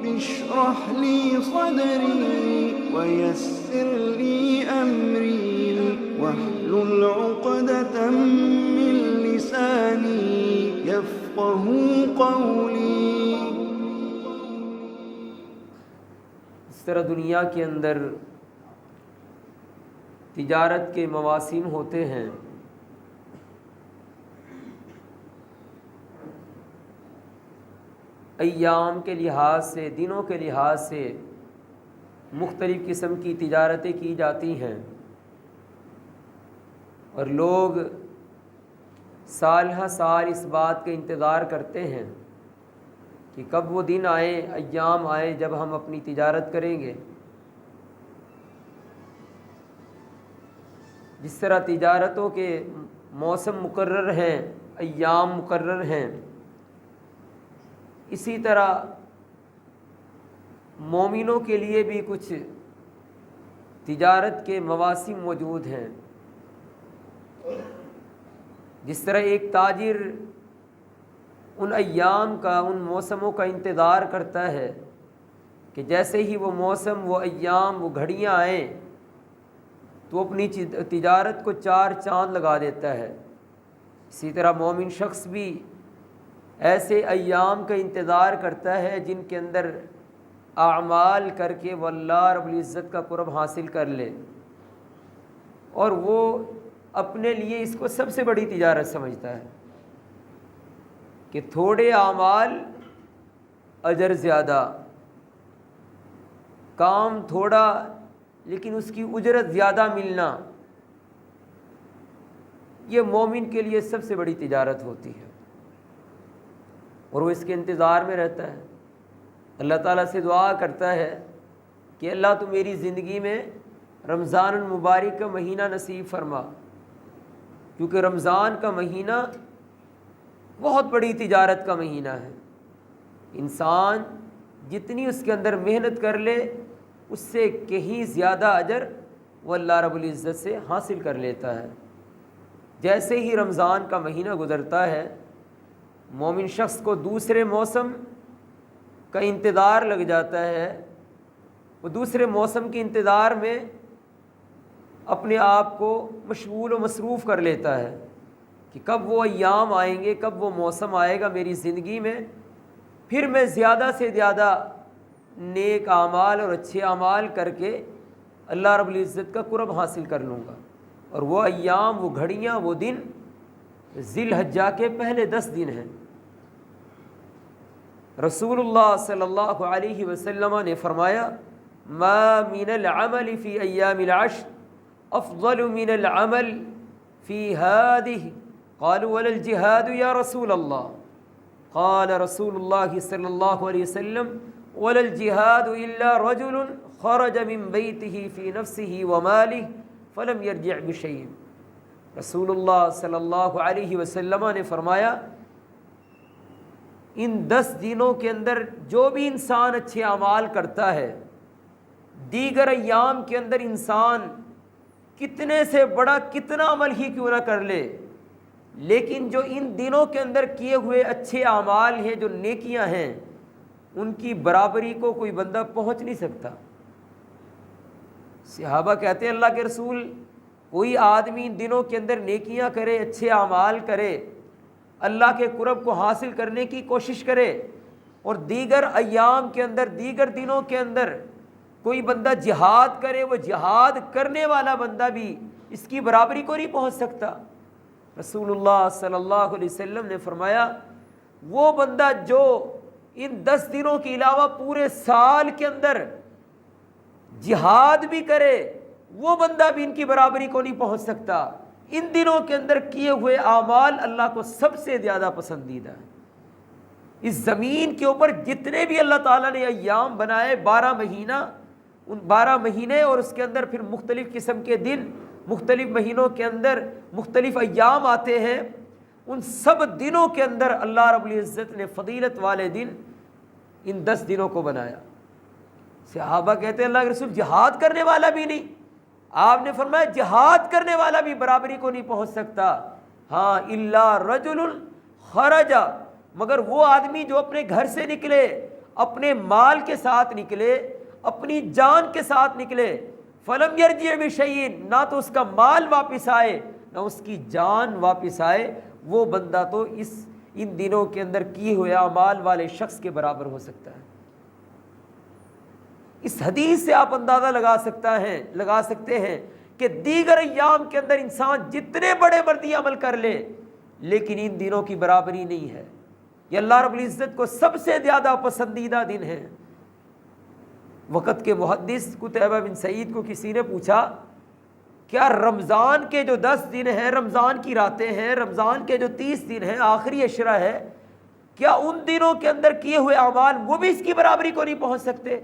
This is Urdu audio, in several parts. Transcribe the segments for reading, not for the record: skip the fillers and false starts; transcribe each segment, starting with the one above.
رب اشرح لي صدري ويسر لي أمري واحلل عقدة من لساني يفقهوا قولي۔ اس طرح دنیا کے اندر تجارت کے مواسم ہوتے ہیں۔ ایام کے لحاظ سے، دنوں کے لحاظ سے مختلف قسم کی تجارتیں کی جاتی ہیں، اور لوگ سال ہر سال اس بات کا انتظار کرتے ہیں کہ کب وہ دن آئے، ایام آئے جب ہم اپنی تجارت کریں گے۔ جس طرح تجارتوں کے موسم مقرر ہیں، ایام مقرر ہیں، اسی طرح مومنوں کے لیے بھی کچھ تجارت کے مواسم موجود ہیں۔ جس طرح ایک تاجر ان ایام کا، ان موسموں کا انتظار کرتا ہے کہ جیسے ہی وہ موسم، وہ ایام، وہ گھڑیاں آئیں تو اپنی تجارت کو چار چاند لگا دیتا ہے، اسی طرح مومن شخص بھی ایسے ایام کا انتظار کرتا ہے جن کے اندر اعمال کر کے وہ اللہ رب العزت کا قرب حاصل کر لے، اور وہ اپنے لیے اس کو سب سے بڑی تجارت سمجھتا ہے کہ تھوڑے اعمال، اجر زیادہ، کام تھوڑا لیکن اس کی اجرت زیادہ ملنا، یہ مومن کے لیے سب سے بڑی تجارت ہوتی ہے، اور وہ اس کے انتظار میں رہتا ہے۔ اللہ تعالیٰ سے دعا کرتا ہے کہ اللہ تو میری زندگی میں رمضان المبارک کا مہینہ نصیب فرما، کیونکہ رمضان کا مہینہ بہت بڑی تجارت کا مہینہ ہے۔ انسان جتنی اس کے اندر محنت کر لے اس سے کہیں زیادہ اجر وہ اللہ رب العزت سے حاصل کر لیتا ہے۔ جیسے ہی رمضان کا مہینہ گزرتا ہے، مومن شخص کو دوسرے موسم کا انتظار لگ جاتا ہے، وہ دوسرے موسم کے انتظار میں اپنے آپ کو مشغول و مصروف کر لیتا ہے کہ کب وہ ایام آئیں گے، کب وہ موسم آئے گا میری زندگی میں، پھر میں زیادہ سے زیادہ نیک اعمال اور اچھے اعمال کر کے اللہ رب العزت کا قرب حاصل کر لوں گا۔ اور وہ ایام، وہ گھڑیاں، وہ دن ذی الحجہ کے پہلے 10 دن ہیں۔ رسول اللہ صلی اللہ علیہ وسلم نے فرمایا، ما من العمل فی ایام العشر افضل من العمل فی هذه قالوا ولا الجهاد یا رسول اللہ؟ قال رسول اللہ صلی اللہ علیہ وسلم ولا الجهاد الا رجل خرج من بیته فی نفسه وماله فلم یرجع بشیء۔ رسول اللہ صلی اللہ علیہ وسلم نے فرمایا، ان 10 دنوں کے اندر جو بھی انسان اچھے اعمال کرتا ہے، دیگر ایام کے اندر انسان کتنے سے بڑا کتنا عمل ہی کیوں نہ کر لے، لیکن جو ان دنوں کے اندر کیے ہوئے اچھے اعمال ہیں، جو نیکیاں ہیں، ان کی برابری کو کوئی بندہ پہنچ نہیں سکتا۔ صحابہ کہتے ہیں اللہ کے رسول، کوئی آدمی ان دنوں کے اندر نیکیاں کرے، اچھے اعمال کرے، اللہ کے قرب کو حاصل کرنے کی کوشش کرے، اور دیگر ایام کے اندر، دیگر دنوں کے اندر کوئی بندہ جہاد کرے، وہ جہاد کرنے والا بندہ بھی اس کی برابری کو نہیں پہنچ سکتا۔ رسول اللہ صلی اللہ علیہ وسلم نے فرمایا، وہ بندہ جو ان 10 دنوں کے علاوہ پورے سال کے اندر جہاد بھی کرے، وہ بندہ بھی ان کی برابری کو نہیں پہنچ سکتا۔ ان دنوں کے اندر کیے ہوئے اعمال اللہ کو سب سے زیادہ پسندیدہ ہے۔ اس زمین کے اوپر جتنے بھی اللہ تعالیٰ نے ایام بنائے، 12 مہینہ، ان 12 مہینے اور اس کے اندر پھر مختلف قسم کے دن، مختلف مہینوں کے اندر مختلف ایام آتے ہیں، ان سب دنوں کے اندر اللہ رب العزت نے فضیلت والے دن ان 10 دنوں کو بنایا۔ صحابہ کہتے ہیں اللہ کے رسول، جہاد کرنے والا بھی نہیں؟ آپ نے فرمایا جہاد کرنے والا بھی برابری کو نہیں پہنچ سکتا، ہاں الا رجل خرج، مگر وہ آدمی جو اپنے گھر سے نکلے، اپنے مال کے ساتھ نکلے، اپنی جان کے ساتھ نکلے، فلم یرجع بشیء، نہ تو اس کا مال واپس آئے نہ اس کی جان واپس آئے، وہ بندہ تو ان دنوں کے اندر کیے ہوئے اعمال والے شخص کے برابر ہو سکتا ہے۔ اس حدیث سے آپ اندازہ لگا سکتے ہیں کہ دیگر ایام کے اندر انسان جتنے بڑے مردی عمل کر لے لیکن ان دنوں کی برابری نہیں ہے۔ یہ اللہ رب العزت کو سب سے زیادہ پسندیدہ دن ہے۔ وقت کے محدث قتیبہ بن سعید کو کسی نے پوچھا کیا رمضان کے جو 10 دن ہیں، رمضان کی راتیں ہیں، رمضان کے جو 30 دن ہیں، آخری عشرہ ہے، کیا ان دنوں کے اندر کیے ہوئے اعمال وہ بھی اس کی برابری کو نہیں پہنچ سکتے؟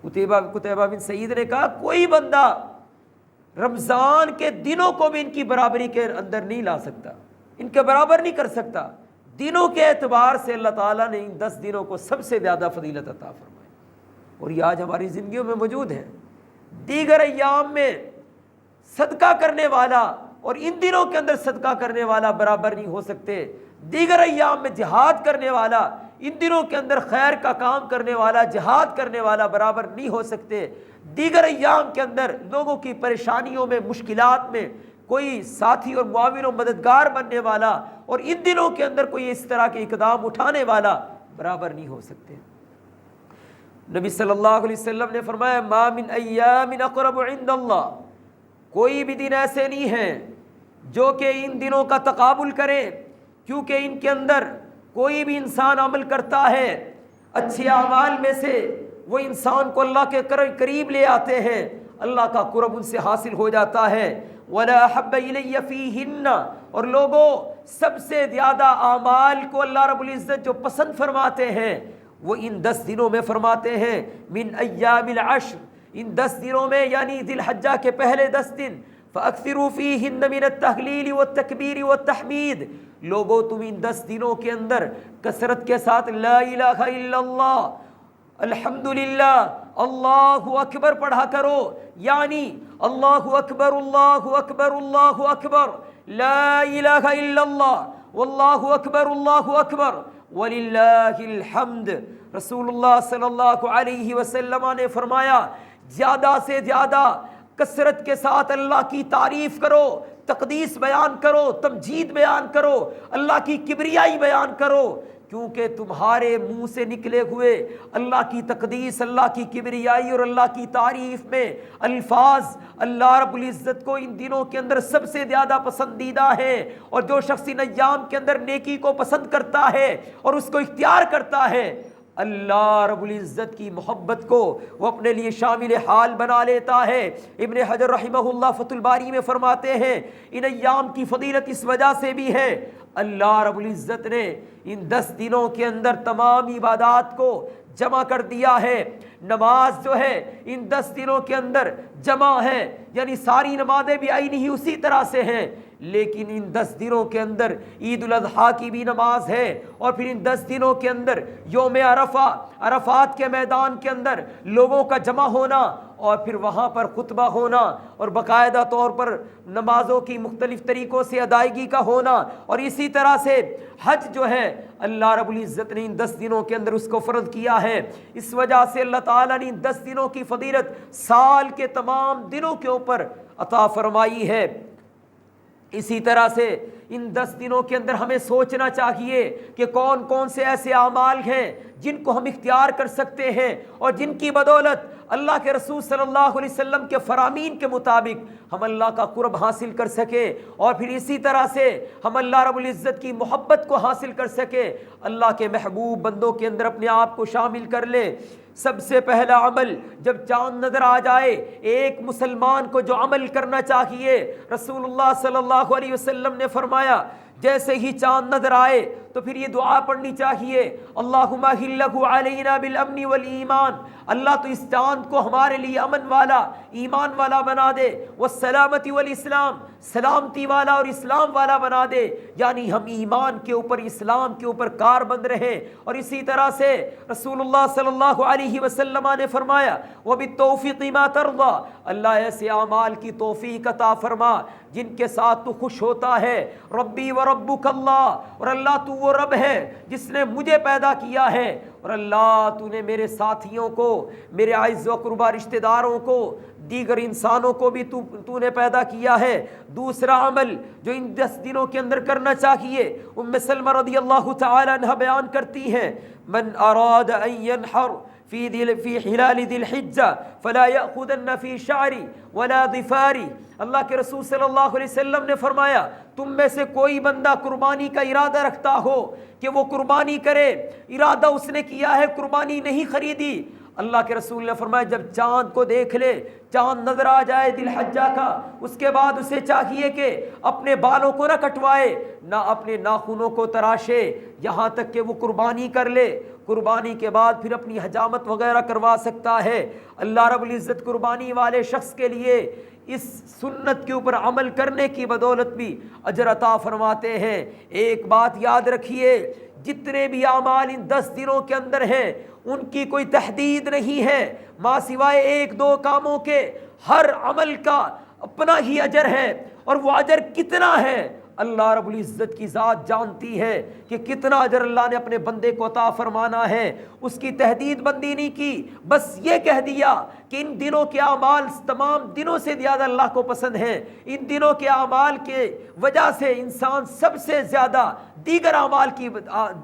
قتیبہ بن سعید نے کہا کوئی بندہ رمضان کے دنوں کو بھی ان کی برابری کے اندر نہیں لا سکتا، ان کے برابر نہیں کر سکتا۔ دنوں کے اعتبار سے اللہ تعالیٰ نے ان 10 دنوں کو سب سے زیادہ فضیلت عطا فرمائی، اور یہ آج ہماری زندگیوں میں موجود ہے۔ دیگر ایام میں صدقہ کرنے والا اور ان دنوں کے اندر صدقہ کرنے والا برابر نہیں ہو سکتے۔ دیگر ایام میں جہاد کرنے والا، ان دنوں کے اندر خیر کا کام کرنے والا، جہاد کرنے والا برابر نہیں ہو سکتے۔ دیگر ایام کے اندر لوگوں کی پریشانیوں میں، مشکلات میں کوئی ساتھی اور معاون و مددگار بننے والا اور ان دنوں کے اندر کوئی اس طرح کے اقدام اٹھانے والا برابر نہیں ہو سکتے۔ نبی صلی اللہ علیہ وسلم نے فرمایا ما من ایام اقرب عند اللہ، کوئی بھی دن ایسے نہیں ہیں جو کہ ان دنوں کا تقابل کرے، کیونکہ ان کے اندر کوئی بھی انسان عمل کرتا ہے، اچھے اعمال میں سے وہ انسان کو اللہ کے قریب لے آتے ہیں، اللہ کا قرب ان سے حاصل ہو جاتا ہے۔ وَلَا أَحَبَّ إِلَيَّ فِيهِنَّ، اور لوگوں سب سے زیادہ اعمال کو اللہ رب العزت جو پسند فرماتے ہیں وہ ان 10 دنوں میں فرماتے ہیں، من ایام العشر، ان 10 دنوں میں یعنی ذی الحجہ کے پہلے 10 دن، فَأَكْثِرُوا فِيهِنَّ مِنَ التَّهْلِيلِ وَالتَّكْبِيرِ وَالتَّحْمِيدِ، لوگوں تم ان 10 دنوں کے اندر کثرت کے ساتھ لا الہ الا اللہ، الحمدللہ، اللہ اکبر پڑھا کرو، یعنی اللہ اکبر اللہ اکبر اللہ اکبر، لا الہ الا اللہ، واللہ اکبر وللہ الحمد۔ رسول اللہ صلی اللہ علیہ وسلم نے فرمایا زیادہ سے زیادہ کثرت کے ساتھ اللہ کی تعریف کرو، تقدیس بیان کرو، تمجید بیان کرو، اللہ کی کبریائی بیان کرو، کیونکہ تمہارے منہ سے نکلے ہوئے اللہ کی تقدیس، اللہ کی کبریائی اور اللہ کی تعریف میں الفاظ اللہ رب العزت کو ان دنوں کے اندر سب سے زیادہ پسندیدہ ہیں۔ اور جو شخص ان ایام کے اندر نیکی کو پسند کرتا ہے اور اس کو اختیار کرتا ہے، اللہ رب العزت کی محبت کو وہ اپنے لیے شامل حال بنا لیتا ہے۔ ابن حجر رحمہ اللہ فتح الباری میں فرماتے ہیں ان ایام کی فضیلت اس وجہ سے بھی ہے، اللہ رب العزت نے ان 10 دنوں کے اندر تمام عبادات کو جمع کر دیا ہے۔ نماز جو ہے ان 10 دنوں کے اندر جمع ہے، یعنی ساری نمازیں بھی آئی نہیں اسی طرح سے ہیں، لیکن ان 10 دنوں کے اندر عید الاضحیٰ کی بھی نماز ہے، اور پھر ان 10 دنوں کے اندر یوم عرفہ، عرفات کے میدان کے اندر لوگوں کا جمع ہونا اور پھر وہاں پر خطبہ ہونا اور باقاعدہ طور پر نمازوں کی مختلف طریقوں سے ادائیگی کا ہونا، اور اسی طرح سے حج جو ہے اللہ رب العزت نے ان 10 دنوں کے اندر اس کو فرض کیا ہے۔ اس وجہ سے اللہ تعالیٰ نے ان 10 دنوں کی فضیلت سال کے تمام دنوں کے اوپر عطا فرمائی ہے۔ اسی طرح سے ان 10 دنوں کے اندر ہمیں سوچنا چاہیے کہ کون کون سے ایسے اعمال ہیں جن کو ہم اختیار کر سکتے ہیں اور جن کی بدولت اللہ کے رسول صلی اللہ علیہ وسلم کے فرامین کے مطابق ہم اللہ کا قرب حاصل کر سکے، اور پھر اسی طرح سے ہم اللہ رب العزت کی محبت کو حاصل کر سکے، اللہ کے محبوب بندوں کے اندر اپنے آپ کو شامل کر لے۔ سب سے پہلا عمل جب چاند نظر آ جائے، ایک مسلمان کو جو عمل کرنا چاہیے، رسول اللہ صلی اللہ علیہ وسلم نے فرمایا جیسے ہی چاند نظر آئے تو پھر یہ دعا پڑھنی چاہیے، اللہم اہلہ علینا بالامن والایمان، اللہ تو اس چاند کو ہمارے لیے امن والا، ایمان والا بنا دے، والسلامتی والاسلام، سلامتی والا اور اسلام والا بنا دے، یعنی ہم ایمان کے اوپر، اسلام کے اوپر کاربند رہیں۔ اور اسی طرح سے رسول اللہ صلی اللہ علیہ وسلم نے فرمایا وبالتوفیق ما ترضى، اللہ ایسے اعمال کی توفیق عطا فرما جن کے ساتھ تو خوش ہوتا ہے، ربی و ربک اللہ، اور اللہ تو وہ رب ہے جس نے مجھے پیدا کیا ہے، اور اللہ تو نے میرے ساتھیوں کو، میرے اعز و قربا رشتہ داروں کو، دیگر انسانوں کو بھی تو نے پیدا کیا ہے۔ دوسرا عمل جو ان 10 دنوں کے اندر کرنا چاہیے، ام سلمہ رضی اللہ تعالی عنہ بیان کرتی ہیں، من اراد ان ينحر في حلال ذي الحجة فلا يأخذن في شعري ولا ظفاري۔ اللہ کے رسول صلی اللہ علیہ وسلم نے فرمایا، تم میں سے کوئی بندہ قربانی کا ارادہ رکھتا ہو کہ وہ قربانی کرے، ارادہ اس نے کیا ہے، قربانی نہیں خریدی، اللہ کے رسول نے فرمایا جب چاند کو دیکھ لے، چاند نظر آ جائے ذی الحجہ کا، اس کے بعد اسے چاہیے کہ اپنے بالوں کو نہ کٹوائے، نہ اپنے ناخنوں کو تراشے، یہاں تک کہ وہ قربانی کر لے۔ قربانی کے بعد پھر اپنی حجامت وغیرہ کروا سکتا ہے۔ اللہ رب العزت قربانی والے شخص کے لیے اس سنت کے اوپر عمل کرنے کی بدولت بھی اجر عطا فرماتے ہیں۔ ایک بات یاد رکھیے، جتنے بھی اعمال ان 10 دنوں کے اندر ہیں ان کی کوئی تحدید نہیں ہے، ماں سوائے 1-2 کاموں کے، ہر عمل کا اپنا ہی اجر ہے، اور وہ اجر کتنا ہے اللہ رب العزت کی ذات جانتی ہے کہ کتنا اجر اللہ نے اپنے بندے کو عطا فرمانا ہے۔ اس کی تحدید بندی نہیں کی، بس یہ کہہ دیا کہ ان دنوں کے اعمال تمام دنوں سے زیادہ اللہ کو پسند ہیں، ان دنوں کے اعمال کے وجہ سے انسان سب سے زیادہ دیگر اعمال کی،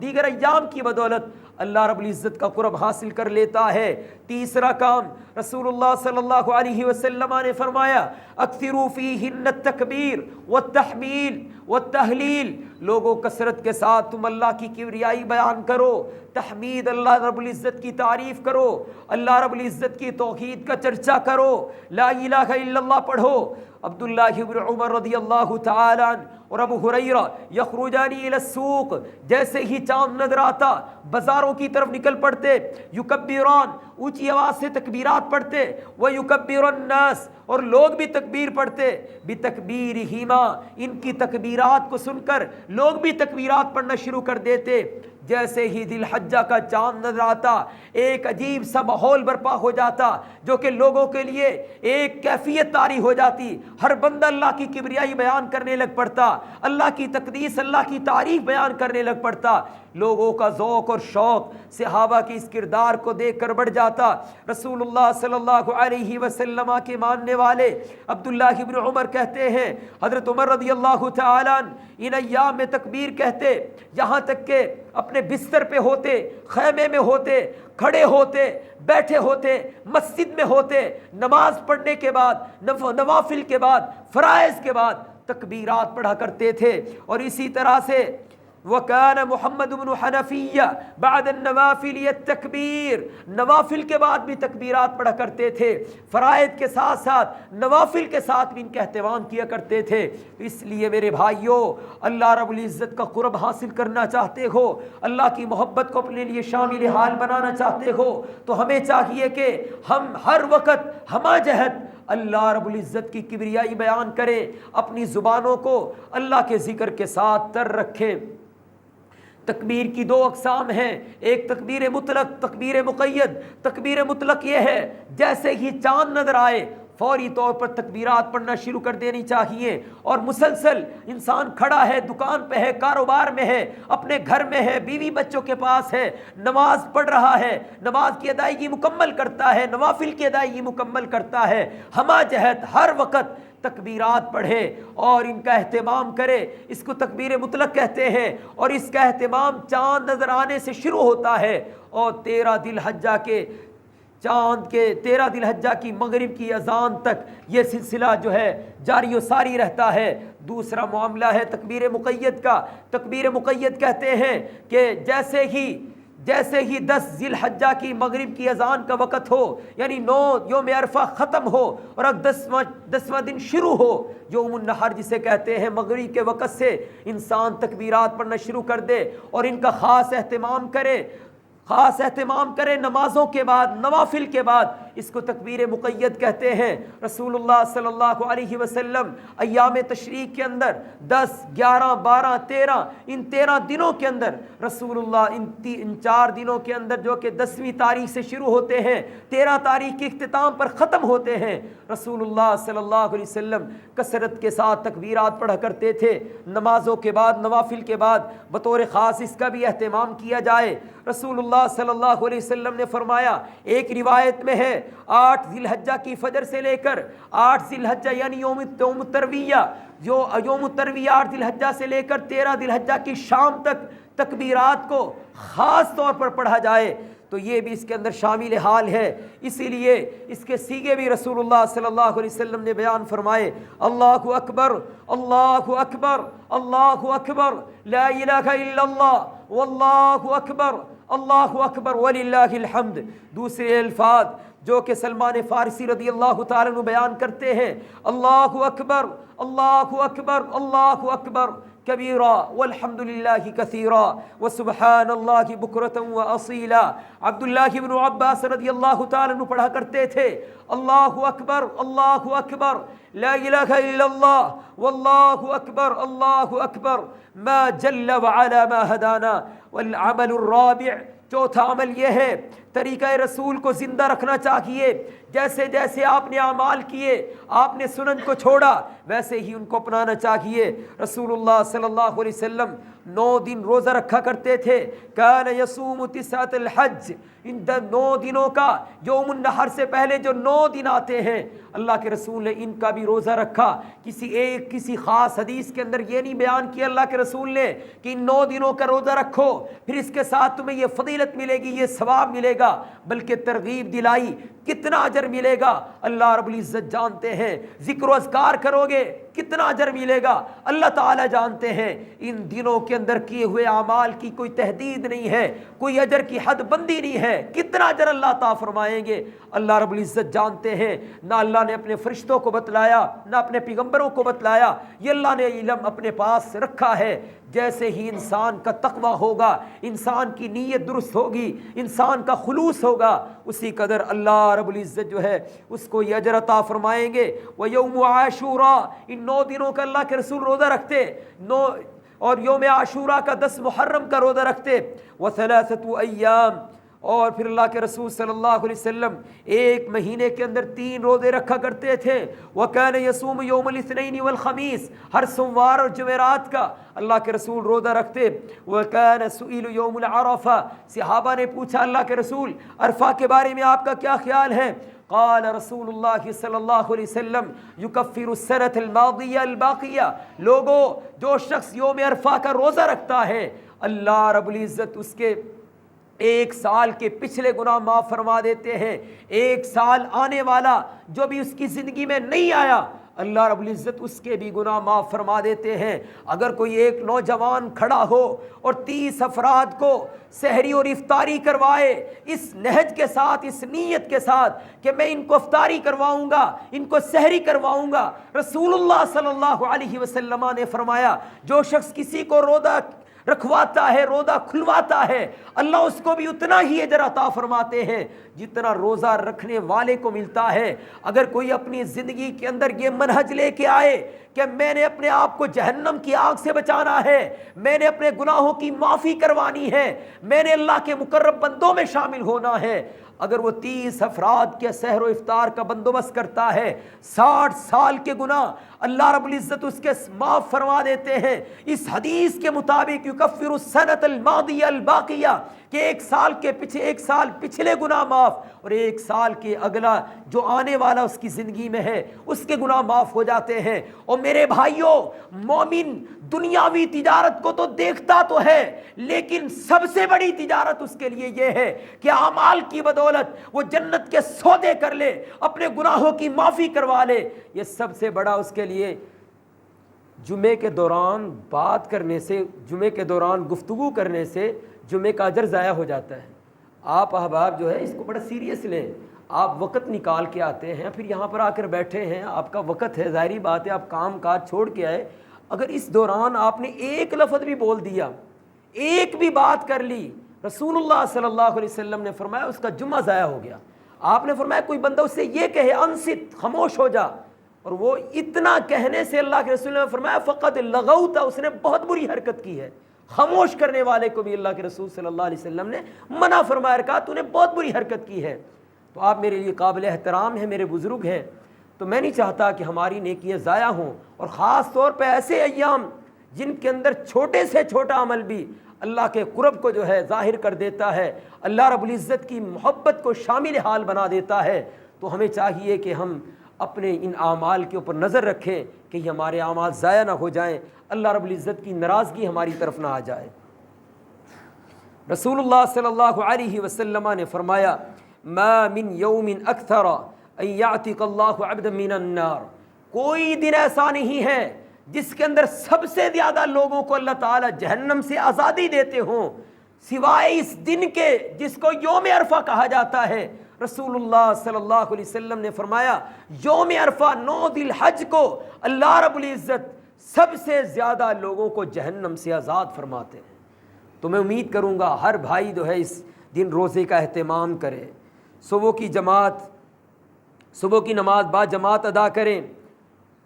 دیگر ایام کی بدولت اللہ رب العزت کا قرب حاصل کر لیتا ہے۔ تیسرا کام رسول اللہ صلی اللہ علیہ وسلم نے فرمایا، اکثروا فیہن التکبیر والتحمیل والتہلیل، لوگوں کثرت کے ساتھ تم اللہ کی کبریائی بیان کرو، تحمید اللہ رب العزت کی تعریف کرو، اللہ رب العزت کی توحید کا چرچا کرو، لا الہ الا اللہ پڑھو۔ عبداللہ بن عمر رضی اللہ تعالی عنہ اور ابو ہریرہ یخرجان الی السوق، جیسے ہی چاند نظر آتا بازاروں کی طرف نکل پڑتے، یکبران، اونچی آواز سے تکبیرات پڑھتے، ویکبر الناس، اور لوگ بھی تکبیر پڑھتے، بتکبیرہما، ان کی تکبیرات کو سن کر لوگ بھی تکبیرات پڑھنا شروع کر دیتے۔ جیسے ہی ذی الحجہ کا چاند نظر آتا ایک عجیب سا ماحول برپا ہو جاتا جو کہ لوگوں کے لیے ایک کیفیت طاری ہو جاتی، ہر بندہ اللہ کی کبریائی بیان کرنے لگ پڑتا، اللہ کی تقدیس، اللہ کی تعریف بیان کرنے لگ پڑتا، لوگوں کا ذوق اور شوق صحابہ کی اس کردار کو دیکھ کر بڑھ جاتا۔ رسول اللہ صلی اللہ علیہ وسلم کے ماننے والے عبداللہ بن عمر کہتے ہیں، حضرت عمر رضی اللہ تعالی عنہ ان ایام میں تکبیر کہتے، یہاں تک کہ اپنے بستر پہ ہوتے، خیمے میں ہوتے، کھڑے ہوتے، بیٹھے ہوتے، مسجد میں ہوتے، نماز پڑھنے کے بعد، نوافل کے بعد، فرائض کے بعد تکبیرات پڑھا کرتے تھے۔ اور اسی طرح سے وَكَانَ مُحَمَّدُ بْنُ حَنَفِيَّ بَعْدَ النَّوَافِلِ التَّكْبِيرُ، نوافل کے بعد بھی تکبیرات پڑھا کرتے تھے، فرائض کے ساتھ ساتھ نوافل کے ساتھ بھی ان کا اہتمام کیا کرتے تھے۔ اس لیے میرے بھائیوں، اللہ رب العزت کا قرب حاصل کرنا چاہتے ہو، اللہ کی محبت کو اپنے لیے شامل حال بنانا چاہتے ہو، تو ہمیں چاہیے کہ ہم ہر وقت ہمہ جہت اللہ رب العزت کی کبریائی بیان کریں، اپنی زبانوں کو اللہ کے ذکر کے ساتھ تر رکھیں۔ تکبیر کی 2 اقسام ہیں، ایک تکبیر مطلق، تکبیر مقید۔ تکبیر مطلق یہ ہے جیسے ہی چاند نظر آئے فوری طور پر تکبیرات پڑھنا شروع کر دینی چاہیے، اور مسلسل انسان کھڑا ہے، دکان پہ ہے، کاروبار میں ہے، اپنے گھر میں ہے، بیوی بچوں کے پاس ہے، نماز پڑھ رہا ہے، نماز کی ادائیگی مکمل کرتا ہے، نوافل کی ادائیگی مکمل کرتا ہے، ہمہ جہت ہر وقت تکبیرات پڑھے اور ان کا اہتمام کرے۔ اس کو تکبیر مطلق کہتے ہیں، اور اس کا اہتمام چاند نظر آنے سے شروع ہوتا ہے، اور 13 ذی الحجہ کے چاند کے 13 ذی الحجہ کی مغرب کی اذان تک یہ سلسلہ جو ہے جاری و ساری رہتا ہے۔ دوسرا معاملہ ہے تکبیر مقید کا۔ تکبیر مقید کہتے ہیں کہ جیسے ہی 10 ذی الحجہ کی مغرب کی اذان کا وقت ہو، یعنی 9 یوم عرفہ ختم ہو اور اب 10واں دن شروع ہو، یوم النحر جسے کہتے ہیں، مغرب کے وقت سے انسان تکبیرات پڑھنا شروع کر دے اور ان کا خاص اہتمام کرے، نمازوں کے بعد، نوافل کے بعد اس کو تکبیر مقید کہتے ہیں۔ رسول اللہ صلی اللہ علیہ وسلم ایام تشریق کے اندر 10، 11، 12، 13 ان 13 دنوں کے اندر رسول اللہ ان 4 دنوں کے اندر جو کہ 10ویں تاریخ سے شروع ہوتے ہیں 13 تاریخ کے اختتام پر ختم ہوتے ہیں، رسول اللہ صلی اللہ علیہ وسلم کثرت کے ساتھ تکبیرات پڑھا کرتے تھے۔ نمازوں کے بعد، نوافل کے بعد بطور خاص اس کا بھی اہتمام کیا جائے۔ رسول اللہ صلی اللہ علیہ وسلم نے فرمایا، ایک روایت میں ہے 8 ذی الحجہ کی فجر سے لے کر 8 ذی الحجہ یعنی یوم الترویہ، جو یوم الترویہ 8 ذی الحجہ سے لے کر 13 ذی الحجہ کی شام تک تکبیرات کو خاص طور پر پڑھا جائے تو یہ بھی اس کے اندر شامل حال ہے۔ اسی لیے اس کے سیغے بھی رسول اللہ صلی اللہ علیہ وسلم نے بیان فرمائے، اللہ اکبر، اللہ اکبر، اللہ اکبر، لا الہ الا اللہ، واللہ اکبر، اللہ اکبر وللہ الحمد۔ دوسرے الفاظ جو کہ سلمان فارسی رضی اللہ تعالیٰ عنہ بیان کرتے ہیں، اللہ اکبر، اللہ اکبر، اللہ اکبر کبیرا والحمد للہ کثیرا وسبحان اللہ بکرۃ واصیلا۔ عبداللہ بن عباس رضی اللہ تعالیٰ عنہ پڑھا کرتے تھے، اللہ اکبر، اللہ اکبر، لا الہ الا اللہ، واللہ اکبر، اللہ اکبر، ما جل وعلا ما ہدانا۔ والعمل الرابع، چوتھا عمل یہ ہے طریقہ رسول کو زندہ رکھنا چاہیے۔ جیسے جیسے آپ نے اعمال کیے، آپ نے سنن کو چھوڑا، ویسے ہی ان کو اپنانا چاہیے۔ رسول اللہ صلی اللہ علیہ وسلم 9 دن روزہ رکھا کرتے تھے۔ کان یصوم 9 الحج، ان 9 دنوں کا یوم النحر سے پہلے جو 9 دن آتے ہیں اللہ کے رسول نے ان کا بھی روزہ رکھا۔ کسی خاص حدیث کے اندر یہ نہیں بیان کیا اللہ کے رسول نے کہ ان 9 دنوں کا روزہ رکھو پھر اس کے ساتھ تمہیں یہ فضیلت ملے گی، یہ ثواب ملے گا، بلکہ ترغیب دلائی کتنا اجر ملے گا اللہ رب العزت جانتے ہیں۔ ذکر و اذکار کرو گے کتنا اجر ملے گا اللہ تعالیٰ جانتے ہیں۔ ان دنوں کے اندر کیے ہوئے اعمال کی کوئی تحدید نہیں ہے، کوئی اجر کی حد بندی نہیں ہے، کتنا اجر اللہ تعالیٰ فرمائیں گے اللہ رب العزت جانتے ہیں۔ نہ اللہ نے اپنے فرشتوں کو بتلایا، نہ اپنے پیغمبروں کو بتلایا، یہ اللہ نے علم اپنے پاس رکھا ہے۔ جیسے ہی انسان کا تقویٰ ہوگا، انسان کی نیت درست ہوگی، انسان کا خلوص ہوگا، اسی قدر اللہ رب العزت جو ہے اس کو یہ اجر عطا فرمائیں گے۔ وَيَوْمُ عاشوراء، ان 9 دنوں کا اللہ کے رسول روزہ رکھتے، اور یوم عاشوراء کا 10 محرم کا روزہ رکھتے۔ وَثَلَاثَةُ أَيَّامٍ، اور پھر اللہ کے رسول صلی اللہ علیہ وسلم 1 مہینے کے اندر 3 روزے رکھا کرتے تھے۔ وَكَانَ يَصُومُ يَوْمَ الْاثْنَيْنِ وَالْخَمِيسِ، ہر سوموار اور جمعرات کا اللہ کے رسول روزہ رکھتے۔ وَكَانَ سُئِلُ يَوْمُ الْعَرَفَةِ، صحابہ نے پوچھا اللہ کے رسول عرفہ کے بارے میں آپ کا کیا خیال ہے؟ قال رسول اللہ صلی اللہ علیہ وسلم یکفر السنة الماضیہ الباقیہ، لوگوں جو شخص یوم عرفہ کا روزہ رکھتا ہے اللہ رب العزت اس کے 1 سال کے پچھلے گناہ معاف فرما دیتے ہیں۔ 1 سال آنے والا جو بھی اس کی زندگی میں نہیں آیا اللہ رب العزت اس کے بھی گناہ معاف فرما دیتے ہیں۔ اگر کوئی ایک نوجوان کھڑا ہو اور 30 افراد کو سحری اور افطاری کروائے اس نہج کے ساتھ، اس نیت کے ساتھ کہ میں ان کو افطاری کرواؤں گا، ان کو سحری کرواؤں گا، رسول اللہ صلی اللہ علیہ وسلم نے فرمایا جو شخص کسی کو روزہ رکھواتا ہے، روزہ کھلواتا ہے، اللہ اس کو بھی اتنا ہی اجر عطا فرماتے ہیں جتنا روزہ رکھنے والے کو ملتا ہے۔ اگر کوئی اپنی زندگی کے اندر یہ منہج لے کے آئے کہ میں نے اپنے آپ کو جہنم کی آگ سے بچانا ہے، میں نے اپنے گناہوں کی معافی کروانی ہے، میں نے اللہ کے مقرب بندوں میں شامل ہونا ہے، اگر وہ 30 افراد کے سحر و افطار کا بندوبست کرتا ہے 60 سال کے گناہ اللہ رب العزت اس کے معاف فرما دیتے ہیں۔ اس حدیث کے مطابق یکفر السنۃ الماضیہ الباقیہ کہ 1 سال کے پیچھے 1 سال پچھلے گناہ معاف اور 1 سال کے اگلا جو آنے والا اس کی زندگی میں ہے اس کے گناہ معاف ہو جاتے ہیں۔ اور میرے بھائیوں، مومن دنیاوی تجارت کو تو دیکھتا تو ہے لیکن سب سے بڑی تجارت اس کے لیے یہ ہے کہ اعمال کی بدولت وہ جنت کے سودے کر لے، اپنے گناہوں کی معافی کروا لے۔ یہ سب سے بڑا اس کے لیے جمعے کے دوران بات کرنے سے، جمعے کے دوران گفتگو کرنے سے جمعے کا اجر ضائع ہو جاتا ہے۔ آپ احباب جو ہے اس کو بڑا سیریس لیں، آپ وقت نکال کے آتے ہیں، پھر یہاں پر آ کر بیٹھے ہیں، آپ کا وقت ہے، ظاہری بات ہے آپ کام کاج چھوڑ کے آئے، اگر اس دوران آپ نے 1 لفظ بھی بول دیا، 1 بھی بات کر لی، رسول اللہ صلی اللہ علیہ وسلم نے فرمایا اس کا جمعہ ضائع ہو گیا۔ آپ نے فرمایا کوئی بندہ اس سے یہ کہے انصت، خاموش ہو جا، اور وہ اتنا کہنے سے اللہ کے رسول نے فرمایا فقط لغوت، اس نے بہت بری حرکت کی ہے۔ خاموش کرنے والے کو بھی اللہ کے رسول صلی اللہ علیہ وسلم نے منع فرمایا، کہا تو نے بہت بری حرکت کی ہے۔ تو آپ میرے لیے قابل احترام ہیں، میرے بزرگ ہیں، تو میں نہیں چاہتا کہ ہماری نیکیاں ضائع ہوں، اور خاص طور پہ ایسے ایام جن کے اندر چھوٹے سے چھوٹا عمل بھی اللہ کے قرب کو جو ہے ظاہر کر دیتا ہے، اللہ رب العزت کی محبت کو شامل حال بنا دیتا ہے، تو ہمیں چاہیے کہ ہم اپنے ان اعمال کے اوپر نظر رکھیں کہ یہ ہمارے اعمال ضائع نہ ہو جائیں، اللہ رب العزت کی ناراضگی ہماری طرف نہ آ جائے۔ رسول اللہ صلی اللہ علیہ وسلم نے فرمایا ما من یوم اکثر ان یعتق اللہ عبدا من النار، کوئی دن ایسا نہیں ہے جس کے اندر سب سے زیادہ لوگوں کو اللہ تعالیٰ جہنم سے آزادی دیتے ہوں سوائے اس دن کے جس کو یوم عرفہ کہا جاتا ہے۔ رسول اللہ صلی اللہ علیہ وسلم نے فرمایا یوم عرفہ 9 ذی الحج کو اللہ رب العزت سب سے زیادہ لوگوں کو جہنم سے آزاد فرماتے ہیں۔ تو میں امید کروں گا ہر بھائی جو ہے اس دن روزے کا اہتمام کرے، صبح کی نماز با جماعت ادا کریں۔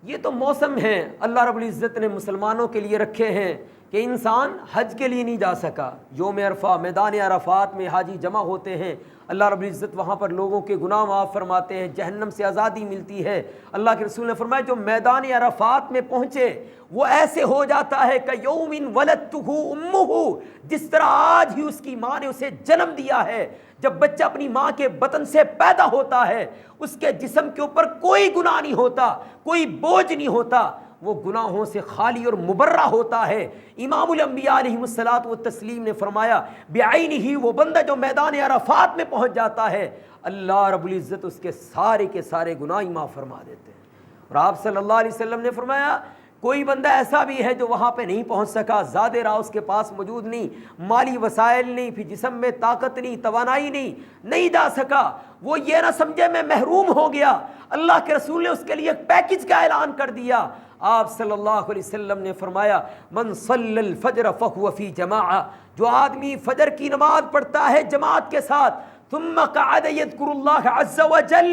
یہ تو موسم ہیں اللہ رب العزت نے مسلمانوں کے لیے رکھے ہیں کہ انسان حج کے لیے نہیں جا سکا، یوم عرفہ میدان عرفات میں حاجی جمع ہوتے ہیں، اللہ رب العزت وہاں پر لوگوں کے گناہ معاف فرماتے ہیں، جہنم سے آزادی ملتی ہے۔ اللہ کے رسول نے فرمایا جو میدان عرفات میں پہنچے وہ ایسے ہو جاتا ہے کہ یوم ولدتہ امہ، جس طرح آج ہی اس کی ماں نے اسے جنم دیا ہے۔ جب بچہ اپنی ماں کے بطن سے پیدا ہوتا ہے اس کے جسم کے اوپر کوئی گناہ نہیں ہوتا، کوئی بوجھ نہیں ہوتا، وہ گناہوں سے خالی اور مبرہ ہوتا ہے۔ امام الانبیاء علیہ الصلوۃ والتسلیم نے فرمایا بعینہ، وہ بندہ جو میدان عرفات میں پہنچ جاتا ہے اللہ رب العزت اس کے سارے گناہ معاف فرما دیتے ہیں۔ اور آپ صلی اللہ علیہ وسلم نے فرمایا کوئی بندہ ایسا بھی ہے جو وہاں پہ نہیں پہنچ سکا، زیادہ راہ اس کے پاس موجود نہیں، مالی وسائل نہیں، پھر جسم میں طاقت نہیں، توانائی نہیں جا سکا، وہ یہ نہ سمجھے میں محروم ہو گیا۔ اللہ کے رسول نے اس کے لیے ایک پیکج کا اعلان کر دیا۔ آپ صلی اللہ علیہ وسلم نے فرمایا من صلی الفجر فہو فی جماعہ، جو آدمی فجر کی نماز پڑھتا ہے جماعت کے ساتھ ثم قعد یذکر اللہ عز وجل،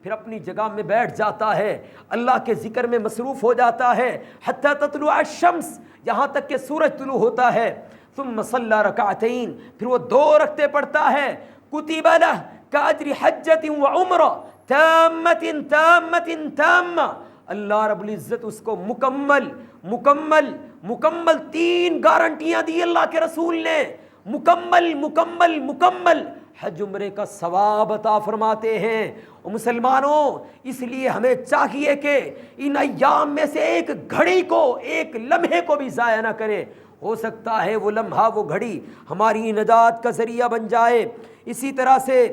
پھر اپنی جگہ میں بیٹھ جاتا ہے، اللہ کے ذکر میں مصروف ہو جاتا ہے حتی تطلع الشمس، یہاں تک کہ سورج طلوع ہوتا ہے، ثم صلی رکعتین، پھر وہ 2 رکعتیں پڑھتا ہے، کتب لہ کاجر حجۃ وعمرہ تامہ، اللہ رب العزت اس کو مکمل 3 گارنٹیاں دی اللہ کے رسول نے، مکمل حج عمرے کا ثواب عطا فرماتے ہیں۔ اور مسلمانوں اس لیے ہمیں چاہیے کہ ان ایام میں سے ایک گھڑی کو، ایک لمحے کو بھی ضائع نہ کرے، ہو سکتا ہے وہ لمحہ وہ گھڑی ہماری نجات کا ذریعہ بن جائے۔ اسی طرح سے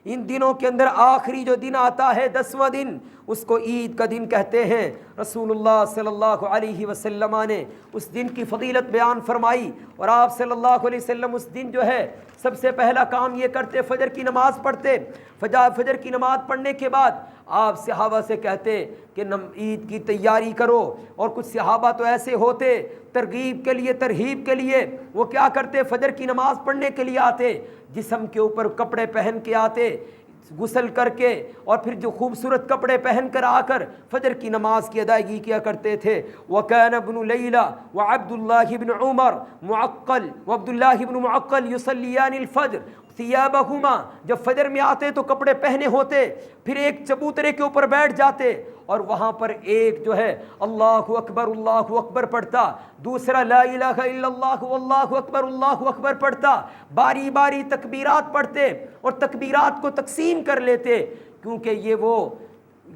ان دنوں کے اندر آخری جو دن آتا ہے 10واں دن، اس کو عید کا دن کہتے ہیں۔ رسول اللہ صلی اللہ علیہ وسلم نے اس دن کی فضیلت بیان فرمائی، اور آپ صلی اللہ علیہ وسلم اس دن جو ہے سب سے پہلا کام یہ کرتے فجر کی نماز پڑھتے، فجر کی نماز پڑھنے کے بعد آپ صحابہ سے کہتے کہ عید کی تیاری کرو، اور کچھ صحابہ تو ایسے ہوتے ترغیب کے لیے ترہیب کے لیے وہ کیا کرتے فجر کی نماز پڑھنے کے لیے آتے، جسم کے اوپر کپڑے پہن کے آتے، غسل کر کے، اور پھر جو خوبصورت کپڑے پہن کر آ کر فجر کی نماز کی ادائیگی کیا کرتے تھے۔ وَكَانَ ابْنُ لَيْلَى وَعَبْدُ اللَّهِ بْنُ عُمَرْ مُعَقَّلْ وَعَبْدُ اللَّهِ بْنُ مُعَقَّلْ يُصَلِّيَانِ الْفَجْرَ ثِيَابَهُمَا، جب فجر میں آتے تو کپڑے پہنے ہوتے، پھر ایک چبوترے کے اوپر بیٹھ جاتے، اور وہاں پر ایک جو ہے اللہ اکبر پڑھتا، دوسرا لا الہ الا اللہ واللہ اکبر پڑھتا، باری باری تکبیرات پڑھتے اور تکبیرات کو تقسیم کر لیتے، کیونکہ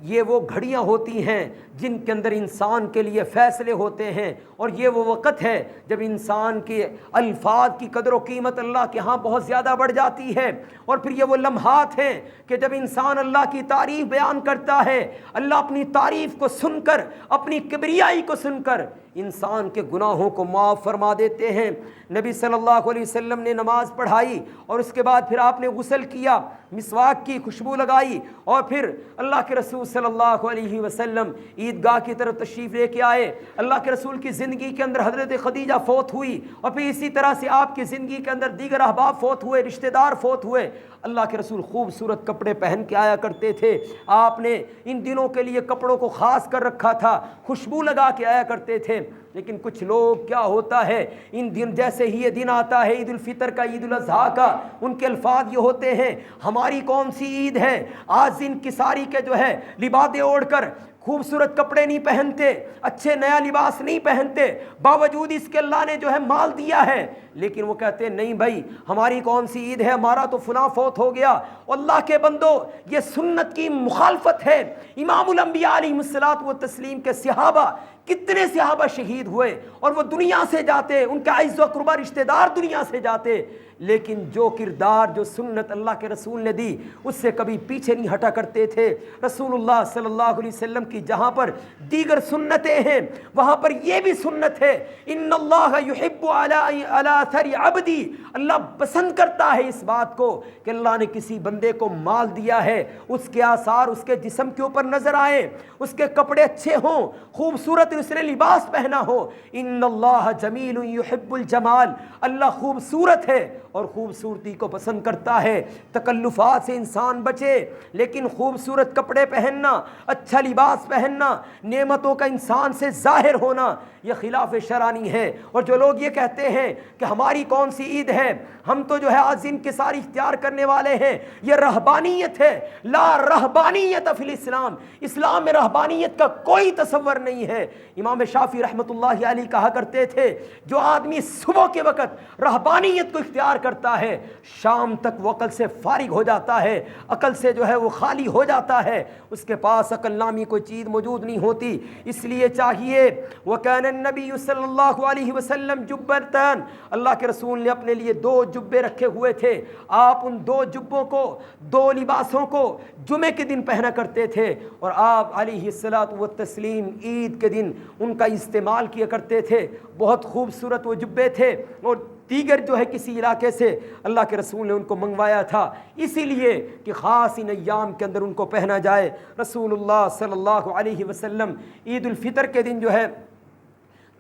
یہ وہ گھڑیاں ہوتی ہیں جن کے اندر انسان کے لیے فیصلے ہوتے ہیں، اور یہ وہ وقت ہے جب انسان کے الفاظ کی قدر و قیمت اللہ کے ہاں بہت زیادہ بڑھ جاتی ہے، اور پھر یہ وہ لمحات ہیں کہ جب انسان اللہ کی تعریف بیان کرتا ہے، اللہ اپنی تعریف کو سن کر، اپنی کبریائی کو سن کر انسان کے گناہوں کو معاف فرما دیتے ہیں۔ نبی صلی اللہ علیہ وسلم نے نماز پڑھائی اور اس کے بعد پھر آپ نے غسل کیا، مسواک کی، خوشبو لگائی، اور پھر اللہ کے رسول صلی اللہ علیہ وسلم عیدگاہ کی طرف تشریف لے کے آئے۔ اللہ کے رسول کی زندگی کے اندر حضرت خدیجہ فوت ہوئی، اور پھر اسی طرح سے آپ کی زندگی کے اندر دیگر احباب فوت ہوئے، رشتہ دار فوت ہوئے۔ اللہ کے رسول خوبصورت کپڑے پہن کے آیا کرتے تھے، آپ نے ان دنوں کے لیے کپڑوں کو خاص کر رکھا تھا، خوشبو لگا کے آیا کرتے تھے۔ لیکن کچھ لوگ کیا ہوتا ہے، ان دن جیسے ہی یہ دن آتا ہے عید الفطر کا، عید الاضحیٰ کا، ان کے الفاظ یہ ہوتے ہیں ہماری کون سی عید ہے، آج انکساری کے جو ہے لبادے اوڑھ کر خوبصورت کپڑے نہیں پہنتے، اچھے نیا لباس نہیں پہنتے، باوجود اس کے اللہ نے جو ہے مال دیا ہے، لیکن وہ کہتے ہیں نہیں بھائی ہماری کون سی عید ہے، ہمارا تو فلاں فوت ہو گیا۔ اللہ کے بندو، یہ سنت کی مخالفت ہے۔ امام الانبیاء علیہ الصلوۃ والتسلیم کے صحابہ، کتنے صحابہ شہید ہوئے اور وہ دنیا سے جاتے، ان کا عز و قربہ رشتہ دار دنیا سے جاتے، لیکن جو کردار، جو سنت اللہ کے رسول نے دی اس سے کبھی پیچھے نہیں ہٹا کرتے تھے۔ رسول اللہ صلی اللہ علیہ وسلم کی جہاں پر دیگر سنتیں ہیں وہاں پر یہ بھی سنت ہے، ان اللہ یحب علی اثر عبدی، اللہ پسند کرتا ہے اس بات کو کہ اللہ نے کسی بندے کو مال دیا ہے، اس کے آثار اس کے جسم کے اوپر نظر آئے، اس کے کپڑے اچھے ہوں، خوبصورت اس نے لباس پہنا ہو۔ ان اللہ جمیل یحب الجمال، اللہ خوبصورت ہے اور خوبصورتی کو پسند کرتا ہے۔ تکلفات سے انسان بچے، لیکن خوبصورت کپڑے پہننا، اچھا لباس پہننا، نعمتوں کا انسان سے ظاہر ہونا، یہ خلاف شرعی ہے۔ اور جو لوگ یہ کہتے ہیں کہ ہماری کون سی عید ہے، ہم تو جو ہے آج انکساری اختیار کرنے والے ہیں، یہ رہبانیت ہے۔ لا رہبانیت فی الاسلام، اسلام میں رہبانیت کا کوئی تصور نہیں ہے۔ امام شافعی رحمۃ اللہ علیہ کہا کرتے تھے جو آدمی صبح کے وقت رہبانیت کو اختیار کرتا ہے، شام تک وہ عقل سے فارغ ہو جاتا ہے، عقل سے جو ہے وہ خالی ہو جاتا ہے، اس کے پاس عقل نامی کوئی چیز موجود نہیں ہوتی۔ اس لیے چاہیے وَكَانَ النَّبِيُّ صلی اللہ علیہ وسلم جُبَّتَانِ، اللہ کے رسول نے اپنے لیے 2 جبے رکھے ہوئے تھے، آپ ان 2 جبوں کو، 2 لباسوں کو جمعے کے دن پہنا کرتے تھے، اور آپ علیہ الصلوۃ والتسلیم عید کے دن ان کا استعمال کیا کرتے تھے۔ بہت خوبصورت وہ جبے تھے، اور دیگر جو ہے کسی علاقے سے اللہ کے رسول نے ان کو منگوایا تھا، اسی لیے کہ خاص ان ایام کے اندر ان کو پہنا جائے۔ رسول اللہ صلی اللہ علیہ وسلم عید الفطر کے دن جو ہے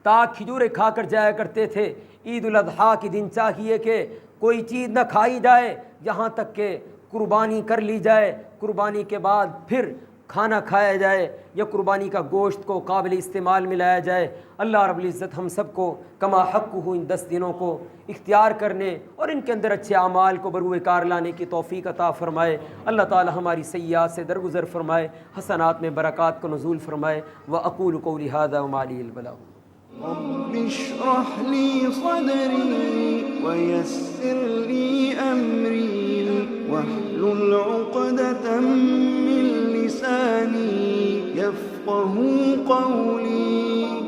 تاک کھجوریں کھا کر جایا کرتے تھے۔ عید الاضحیٰ کے دن چاہیے کہ کوئی چیز نہ کھائی جائے یہاں تک کہ قربانی کر لی جائے، قربانی کے بعد پھر کھانا کھایا جائے یا قربانی کا گوشت کو قابل استعمال میں لایا جائے۔ اللہ رب العزت ہم سب کو کما حق ہو ان 10 دنوں کو اختیار کرنے اور ان کے اندر اچھے اعمال کو بروئے کار لانے کی توفیق عطا فرمائے۔ اللہ تعالی ہماری سیئات سے درگزر فرمائے، حسنات میں برکات کو نزول فرمائے۔ وَأَقُولُ قَوْلِي هَذَا وَمَا لِيَ الْبَلَاغُ۔ رب اشرح لي صدري ويسر لي أمري واحلل عقدة من لساني يفقه قولي